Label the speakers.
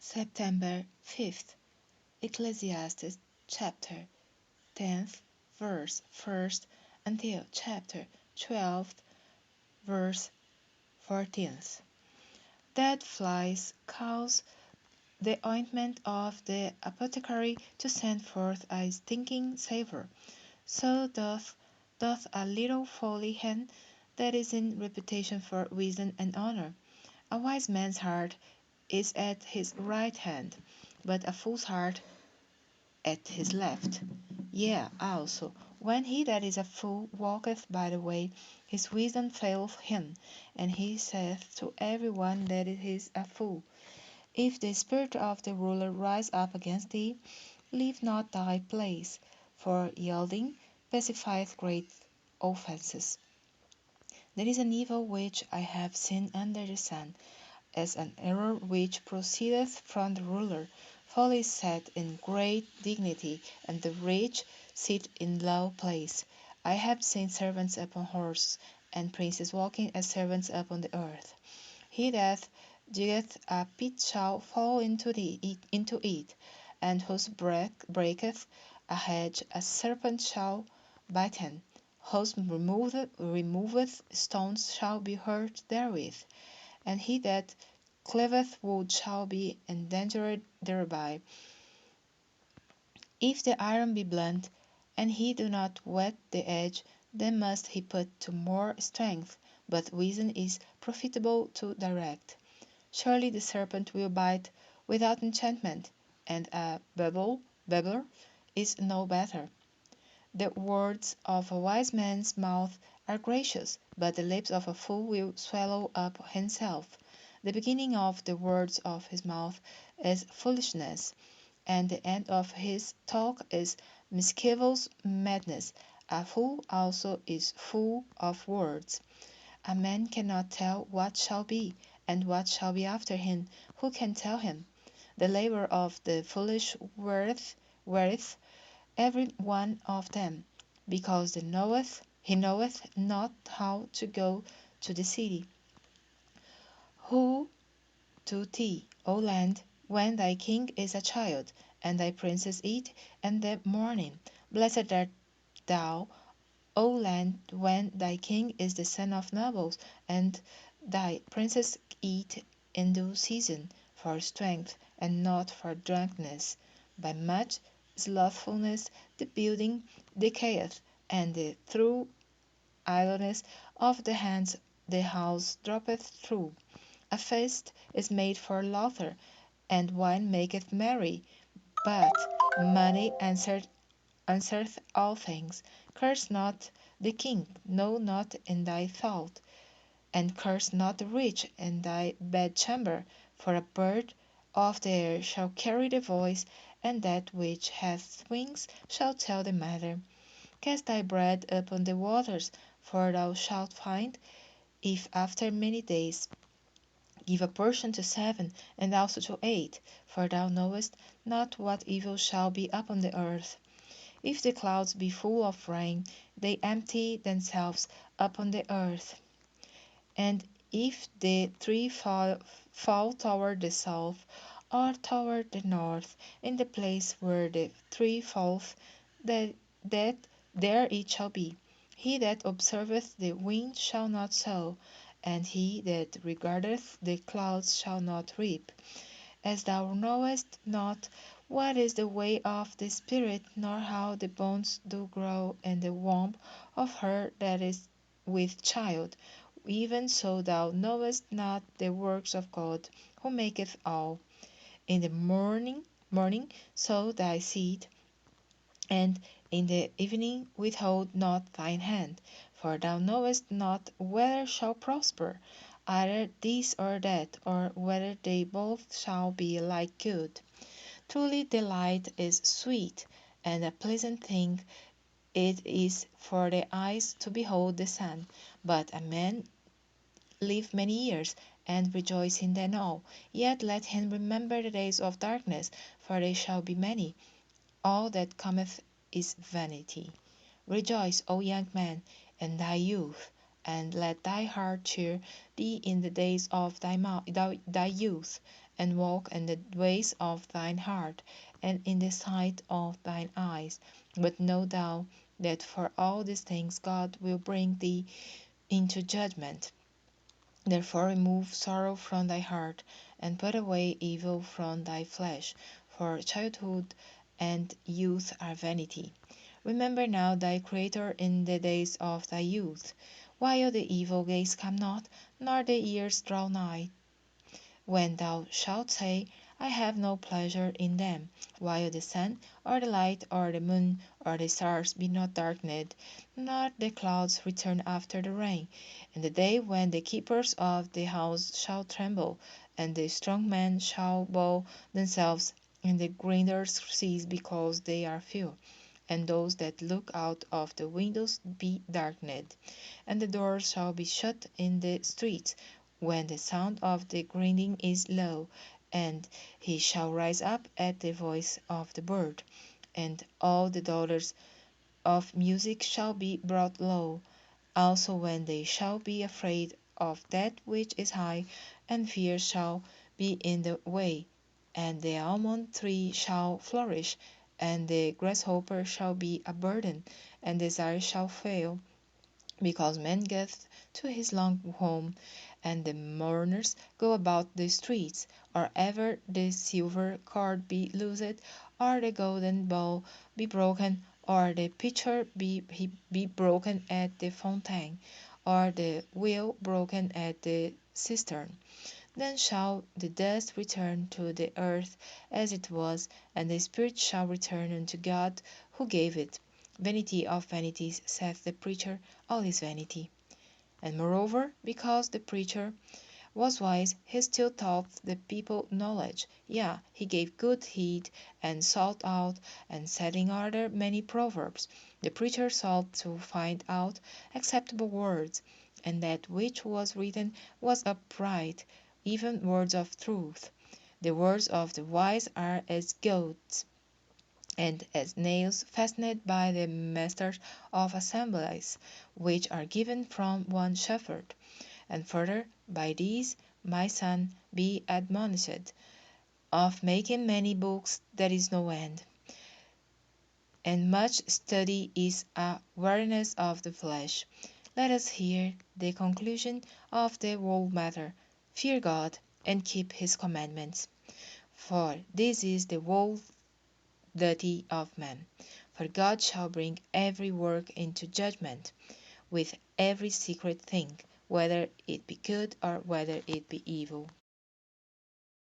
Speaker 1: September 5th, Ecclesiastes chapter 10th, verse 1st until chapter 12th, verse 14th. Dead flies cause the ointment of the apothecary to send forth a stinking savour. So doth a little foly hen that is in reputation for wisdom and honour. A wise man's heart is at his right hand, but a fool's heart at his left. Yea, also, when he that is a fool walketh by the way, his wisdom faileth him, and he saith to every one that he is a fool. If the spirit of the ruler rise up against thee, leave not thy place, for yielding pacifieth great offences. There is an evil which I have seen under the sun, as an error which proceedeth from the ruler. Folly is set in great dignity, and the rich sit in low place. I have seen servants upon horses, and princes walking as servants upon the earth. He that diggeth a pit shall fall into it, and whose breaketh a hedge a serpent shall bite him. Whose removeth stones shall be hurt therewith, and he that cleaveth wood shall be endangered thereby. If the iron be blunt, and he do not whet the edge, then must he put to more strength, but wisdom is profitable to direct. Surely the serpent will bite without enchantment, and a babbler is no better. The words of a wise man's mouth are gracious, but the lips of a fool will swallow up himself. The beginning of the words of his mouth is foolishness, and the end of his talk is mischievous madness. A fool also is full of words. A man cannot tell what shall be, and what shall be after him. Who can tell him? The labor of the foolish weareth every one of them, because he knoweth not how to go to the city. Who to thee, O land, when thy king is a child, and thy princes eat in the morning? Blessed art thou, O land, when thy king is the son of nobles, and thy princes eat in due season, for strength, and not for drunkenness. By much slothfulness the building decayeth, and through idleness of the hands the house droppeth through. A feast is made for laughter, and wine maketh merry, but money answereth all things. Curse not the king, no, not in thy thought, and curse not the rich in thy bedchamber, for a bird of the air shall carry the voice, and that which hath wings shall tell the matter. Cast thy bread upon the waters, for thou shalt find, if after many days. Give a portion to 7, and also to 8, for thou knowest not what evil shall be upon the earth. If the clouds be full of rain, they empty themselves upon the earth. And if the tree fall toward the south, or toward the north, in the place where the tree falleth, that there it shall be. He that observeth the wind shall not sow, and he that regardeth the clouds shall not reap. As thou knowest not what is the way of the Spirit, nor how the bones do grow in the womb of her that is with child, even so thou knowest not the works of God, who maketh all. In the morning sow thy seed, and in the evening withhold not thine hand, for thou knowest not whether shall prosper, either this or that, or whether they both shall be like good. Truly delight is sweet, and a pleasant thing it is for the eyes to behold the sun, but a man live many years, and rejoice in them all. Yet let him remember the days of darkness, for they shall be many. All that cometh is vanity. Rejoice, O young man, in thy youth, and let thy heart cheer thee in the days of thy youth, and walk in the ways of thine heart, and in the sight of thine eyes. But know thou that for all these things God will bring thee into judgment. Therefore remove sorrow from thy heart, and put away evil from thy flesh, for childhood and youth are vanity. Remember now thy Creator in the days of thy youth, while the evil days come not, nor the years draw nigh, when thou shalt say, I have no pleasure in them, while the sun, or the light, or the moon, or the stars be not darkened, nor the clouds return after the rain, in the day when the keepers of the house shall tremble, and the strong men shall bow themselves, and the grinders cease because they are few, and those that look out of the windows be darkened, and the doors shall be shut in the streets, when the sound of the grinding is low, and he shall rise up at the voice of the bird, and all the daughters of music shall be brought low, also when they shall be afraid of that which is high, and fear shall be in the way, and the almond tree shall flourish, and the grasshopper shall be a burden, and desire shall fail, because man geth to his long home, and the mourners go about the streets, or ever the silver cord be loosed, or the golden bowl be broken, or the pitcher be broken at the fountain, or the wheel broken at the cistern. Then shall the dust return to the earth as it was, and the spirit shall return unto God who gave it. Vanity of vanities, saith the preacher, all is vanity. And moreover, because the preacher was wise, he still taught the people knowledge. Yea, he gave good heed, and sought out, and set in order many proverbs. The preacher sought to find out acceptable words, and that which was written was upright, even words of truth. The words of the wise are as goads, and as nails fastened by the masters of assemblies, which are given from one shepherd. And further, by these, my son, be admonished. Of making many books there is no end, and much study is a weariness of the flesh. Let us hear the conclusion of the whole matter. Fear God, and keep his commandments. For this is the whole duty of man. For God shall bring every work into judgment, with every secret thing, whether it be good or whether it be evil.